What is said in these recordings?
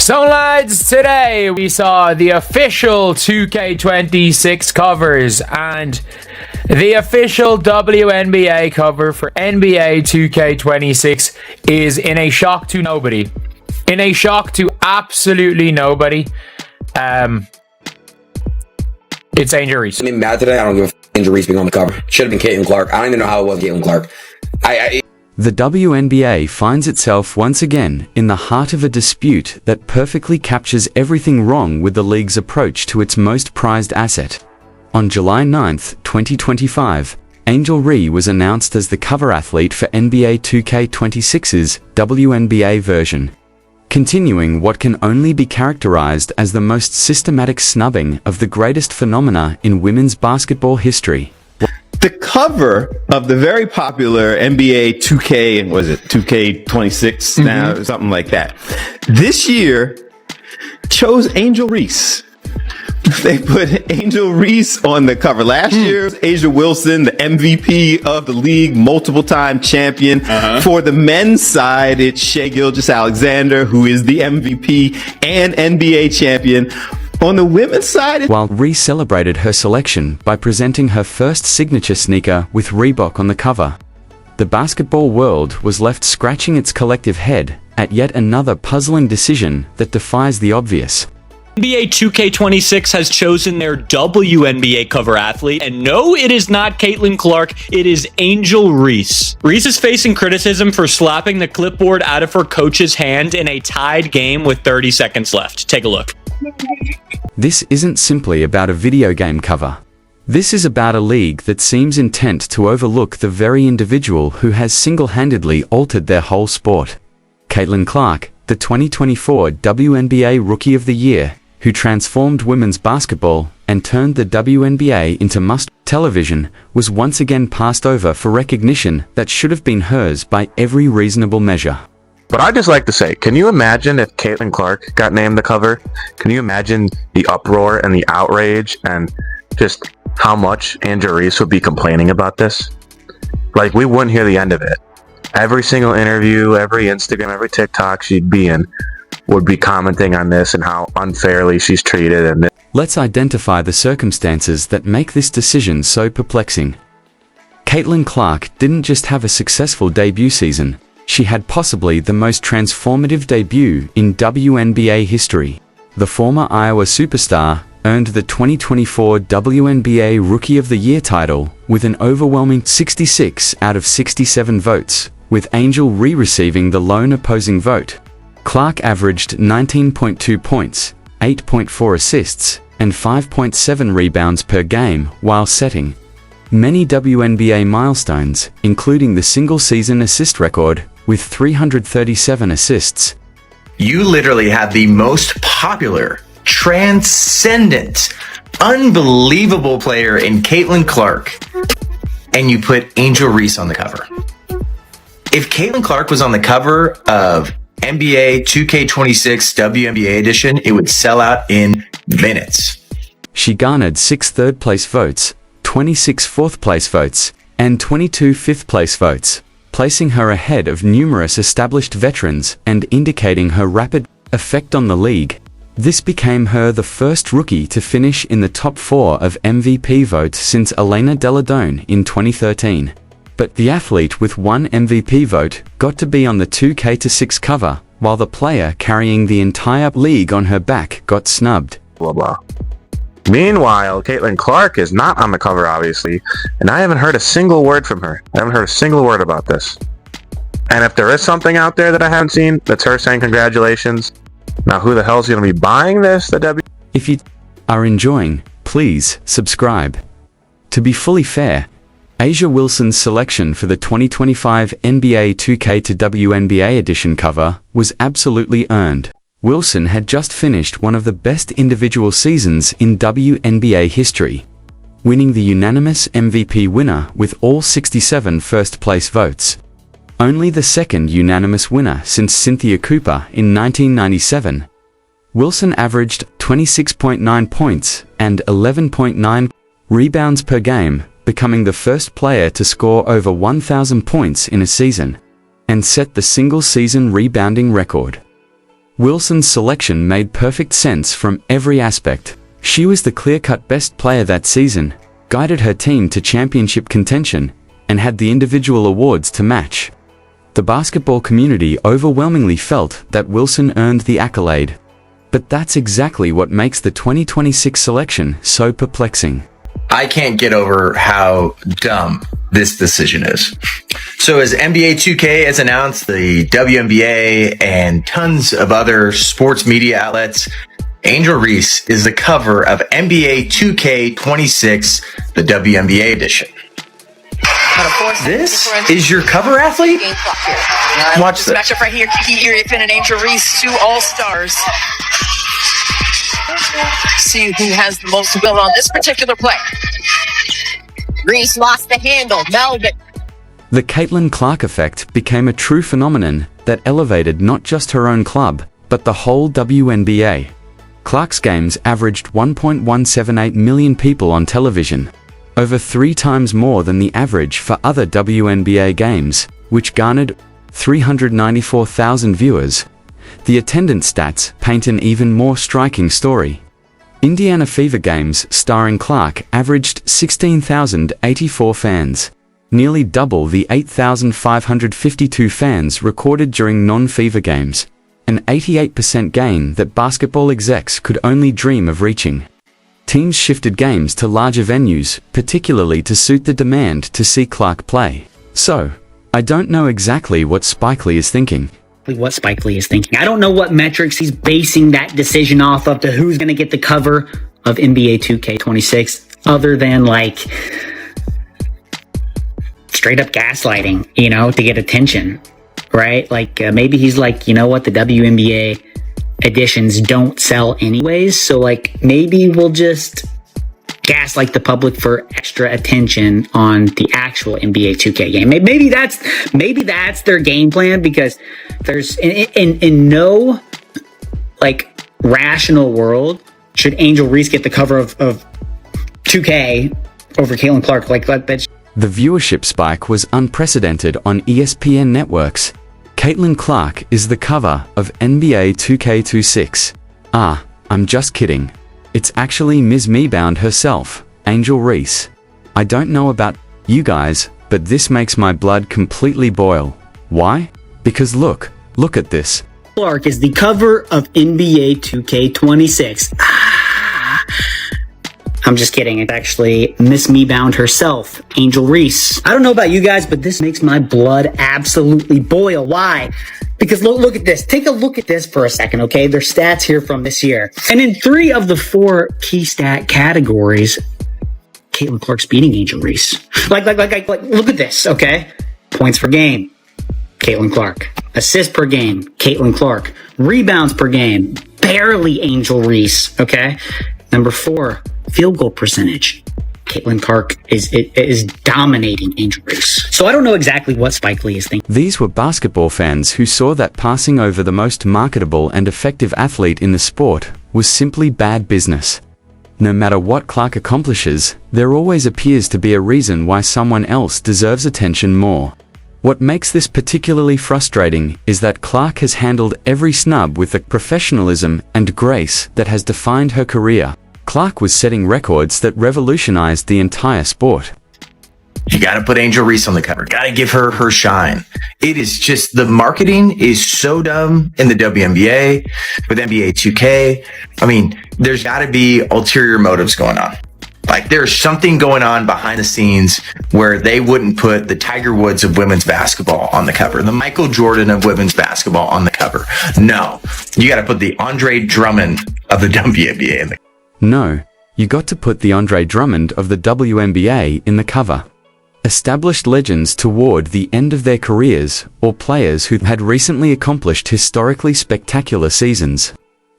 So lads, today we saw the official 2K26 covers and the official WNBA cover for NBA 2K26 is in a shock to nobody. In a shock to absolutely nobody. It's Angel Reese. I mean, mad today. I don't give a Angel Reese being on the cover. Should have been Caitlin Clark. I don't even know how it was Caitlin Clark. The WNBA finds itself once again in the heart of a dispute that perfectly captures everything wrong with the league's approach to its most prized asset. On July 9th, 2025, Angel Reese was announced as the cover athlete for NBA 2K26's WNBA version, continuing what can only be characterized as the most systematic snubbing of the greatest phenomena in women's basketball history. The cover of the very popular NBA 2K, and was it 2K26 now, something like that, this year chose Angel Reese. They put Angel Reese on the cover. Last year, A'ja Wilson, the MVP of the league, multiple-time champion. For the men's side, it's Shai Gilgeous-Alexander, who is the MVP and NBA champion. On the women's side, while Reese celebrated her selection by presenting her first signature sneaker with Reebok on the cover, the basketball world was left scratching its collective head at yet another puzzling decision that defies the obvious. NBA 2K26 has chosen their WNBA cover athlete, and no, it is not Caitlin Clark, it is Angel Reese. Reese is facing criticism for slapping the clipboard out of her coach's hand in a tied game with 30 seconds left. Take a look. This isn't simply about a video game cover. This is about a league that seems intent to overlook the very individual who has single-handedly altered their whole sport. Caitlin Clark, the 2024 WNBA Rookie of the Year, who transformed women's basketball and turned the WNBA into must television, was once again passed over for recognition that should have been hers by every reasonable measure. But I'd just like to say, can you imagine if Caitlin Clark got named the cover? Can you imagine the uproar and the outrage and just how much Angel Reese would be complaining about this? Like, we wouldn't hear the end of it. Every single interview, every Instagram, every TikTok she'd be in would be commenting on this and how unfairly she's treated. And let's identify the circumstances that make this decision so perplexing. Caitlin Clark didn't just have a successful debut season. She had possibly the most transformative debut in WNBA history. The former Iowa superstar earned the 2024 WNBA Rookie of the Year title with an overwhelming 66 out of 67 votes, with Angel Reese receiving the lone opposing vote. Clark averaged 19.2 points, 8.4 assists, and 5.7 rebounds per game while setting many WNBA milestones, including the single-season assist record with 337 assists. You literally have the most popular, transcendent, unbelievable player in Caitlin Clark, and you put Angel Reese on the cover. If Caitlin Clark was on the cover of NBA 2K26 WNBA edition, it would sell out in minutes. She garnered 6 third-place votes, 26 fourth-place votes, and 22 fifth-place votes, placing her ahead of numerous established veterans and indicating her rapid effect on the league. This became her the first rookie to finish in the top 4 of MVP votes since Elena Delle Donne in 2013. But the athlete with one MVP vote got to be on the 2K26 cover, while the player carrying the entire league on her back got snubbed. blah, blah. Meanwhile, Caitlin Clark is not on the cover, obviously, and I haven't heard a single word from her. I haven't heard a single word about this. And if there is something out there that I haven't seen, that's her saying congratulations. Now, who the hell is going to be buying this? If you are enjoying, please subscribe. To be fully fair, A'ja Wilson's selection for the 2025 NBA 2K to WNBA edition cover was absolutely earned. Wilson had just finished one of the best individual seasons in WNBA history, winning the unanimous MVP winner with all 67 first-place votes. Only the second unanimous winner since Cynthia Cooper in 1997. Wilson averaged 26.9 points and 11.9 rebounds per game, becoming the first player to score over 1,000 points in a season, and set the single-season rebounding record. Wilson's selection made perfect sense from every aspect. She was the clear-cut best player that season, guided her team to championship contention, and had the individual awards to match. The basketball community overwhelmingly felt that Wilson earned the accolade. But that's exactly what makes the 2026 selection so perplexing. I can't get over how dumb this decision is. So as NBA 2K has announced, the WNBA and tons of other sports media outlets, Angel Reese is the cover of NBA 2K26, the WNBA edition. This is your cover athlete? Watch this. Matchup right here. Kiki Iriafen and Angel Reese, two all-stars. See who has the most will on this particular play. Reese lost the handle. Melvin. The Caitlin Clark effect became a true phenomenon that elevated not just her own club, but the whole WNBA. Clark's games averaged 1.178 million people on television, over 3 times more than the average for other WNBA games, which garnered 394,000 viewers. The attendance stats paint an even more striking story. Indiana Fever games starring Clark averaged 16,084 fans, nearly double the 8,552 fans recorded during non-Fever games, an 88% gain that basketball execs could only dream of reaching. Teams shifted games to larger venues, particularly to suit the demand to see Clark play. So, I don't know exactly what Spike Lee is thinking. What Spike Lee is thinking. I don't know what metrics he's basing that decision off of to who's going to get the cover of NBA 2K26, other than like straight up gaslighting, you know, to get attention, right? Like maybe he's like, you know what, the WNBA editions don't sell anyways, so like maybe we'll just gaslight the public for extra attention on the actual NBA 2K game. Maybe that's their game plan, because there's in no like rational world should Angel Reese get the cover of 2K over Caitlin Clark. Like that's. The viewership spike was unprecedented on ESPN networks. Caitlin Clark is the cover of NBA 2K26. I'm just kidding. It's actually Ms. Mebound herself, Angel Reese. I don't know about you guys, but this makes my blood completely boil. Why? Because look at this. Clark is the cover of NBA 2K26. I'm just kidding. It's actually Miss Mebound herself, Angel Reese. I don't know about you guys, but this makes my blood absolutely boil. Why? Because look at this. Take a look at this for a second, okay? There's stats here from this year. And in 3 of the 4 key stat categories, Caitlin Clark's beating Angel Reese. Like, look at this, okay? Points per game, Caitlin Clark. Assists per game, Caitlin Clark. Rebounds per game, barely Angel Reese, okay? Number 4, field goal percentage. Caitlin Clark is dominating Angel Reese. So I don't know exactly what Spike Lee is thinking. These were basketball fans who saw that passing over the most marketable and effective athlete in the sport was simply bad business. No matter what Clark accomplishes, there always appears to be a reason why someone else deserves attention more. What makes this particularly frustrating is that Clark has handled every snub with the professionalism and grace that has defined her career. Clark was setting records that revolutionized the entire sport. You got to put Angel Reese on the cover. Got to give her her shine. It is just, the marketing is so dumb in the WNBA with NBA 2K. I mean, there's got to be ulterior motives going on. Like, there's something going on behind the scenes where they wouldn't put the Tiger Woods of women's basketball on the cover, the Michael Jordan of women's basketball on the cover. No, you got to put the Andre Drummond of the WNBA in the cover. No, you got to put the Andre Drummond of the WNBA in the cover. Established legends toward the end of their careers, or players who had recently accomplished historically spectacular seasons.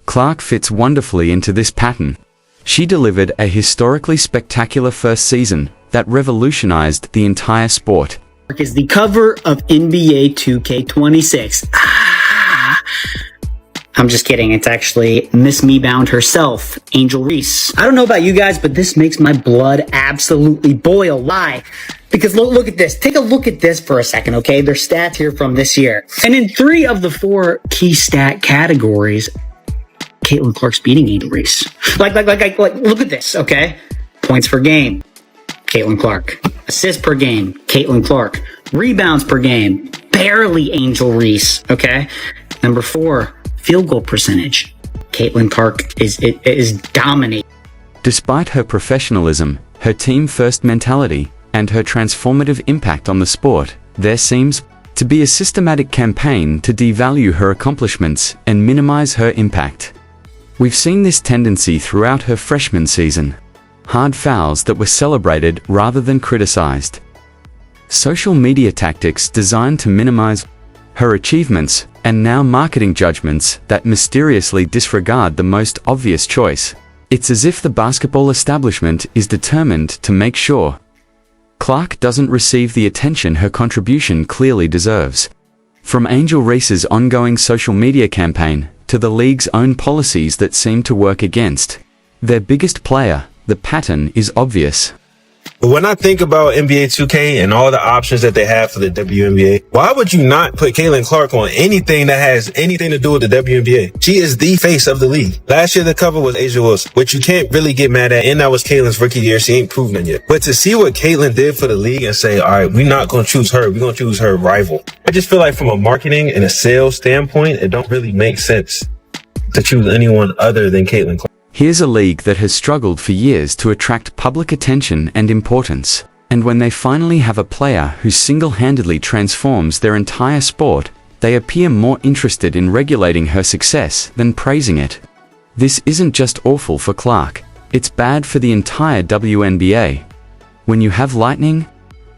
Clark fits wonderfully into this pattern. She delivered a historically spectacular first season that revolutionized the entire sport. Clark is the cover of NBA 2K26. I'm just kidding. It's actually Miss Me Bound herself, Angel Reese. I don't know about you guys, but this makes my blood absolutely boil. Why? Because look at this. Take a look at this for a second, okay? Their stats here from this year. And in 3 of the 4 key stat categories, Caitlin Clark's beating Angel Reese. Like, look at this, okay? Points per game, Caitlin Clark. Assists per game, Caitlin Clark. Rebounds per game, barely Angel Reese, okay? Number 4, field goal percentage. Caitlin Clark is dominating. Despite her professionalism, her team-first mentality, and her transformative impact on the sport, there seems to be a systematic campaign to devalue her accomplishments and minimize her impact. We've seen this tendency throughout her freshman season. Hard fouls that were celebrated rather than criticized. Social media tactics designed to minimize her achievements, and now marketing judgments that mysteriously disregard the most obvious choice. It's as if the basketball establishment is determined to make sure Clark doesn't receive the attention her contribution clearly deserves. From Angel Reese's ongoing social media campaign to the league's own policies that seem to work against their biggest player, the pattern is obvious. But when I think about NBA 2K and all the options that they have for the WNBA, why would you not put Caitlin Clark on anything that has anything to do with the WNBA? She is the face of the league. Last year, the cover was Asia Wilson, which you can't really get mad at. And that was Caitlin's rookie year. She ain't proven it yet. But to see what Caitlin did for the league and say, all right, we're not going to choose her. We're going to choose her rival. I just feel like from a marketing and a sales standpoint, it don't really make sense to choose anyone other than Caitlin Clark. Here's a league that has struggled for years to attract public attention and importance. And when they finally have a player who single-handedly transforms their entire sport, they appear more interested in regulating her success than praising it. This isn't just awful for Clark, it's bad for the entire WNBA. When you have lightning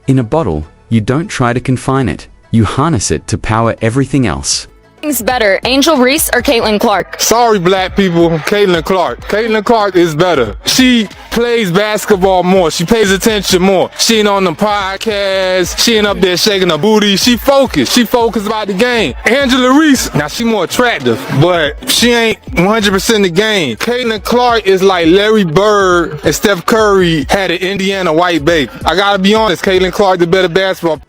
in a bottle, you don't try to confine it, you harness it to power everything else. Who's better, Angel Reese or Caitlin Clark? Sorry, black people, Caitlin Clark. Caitlin Clark is better. She plays basketball more. She pays attention more. She ain't on the podcast. She ain't up there shaking her booty. She focused. She focused about the game. Angela Reese, now she more attractive, but she ain't 100% the game. Caitlin Clark is like Larry Bird and Steph Curry had an Indiana white baby. I gotta be honest, Caitlin Clark the better basketball.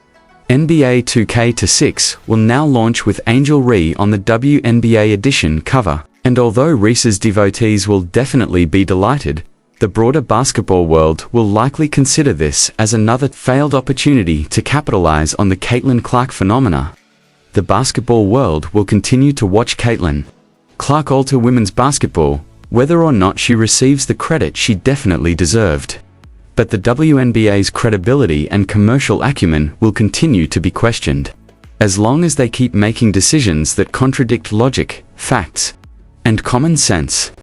NBA 2K26 will now launch with Angel Reese on the WNBA edition cover, and although Reese's devotees will definitely be delighted, the broader basketball world will likely consider this as another failed opportunity to capitalize on the Caitlin Clark phenomena. The basketball world will continue to watch Caitlin Clark alter women's basketball, whether or not she receives the credit she definitely deserved. But the WNBA's credibility and commercial acumen will continue to be questioned. As long as they keep making decisions that contradict logic, facts, and common sense.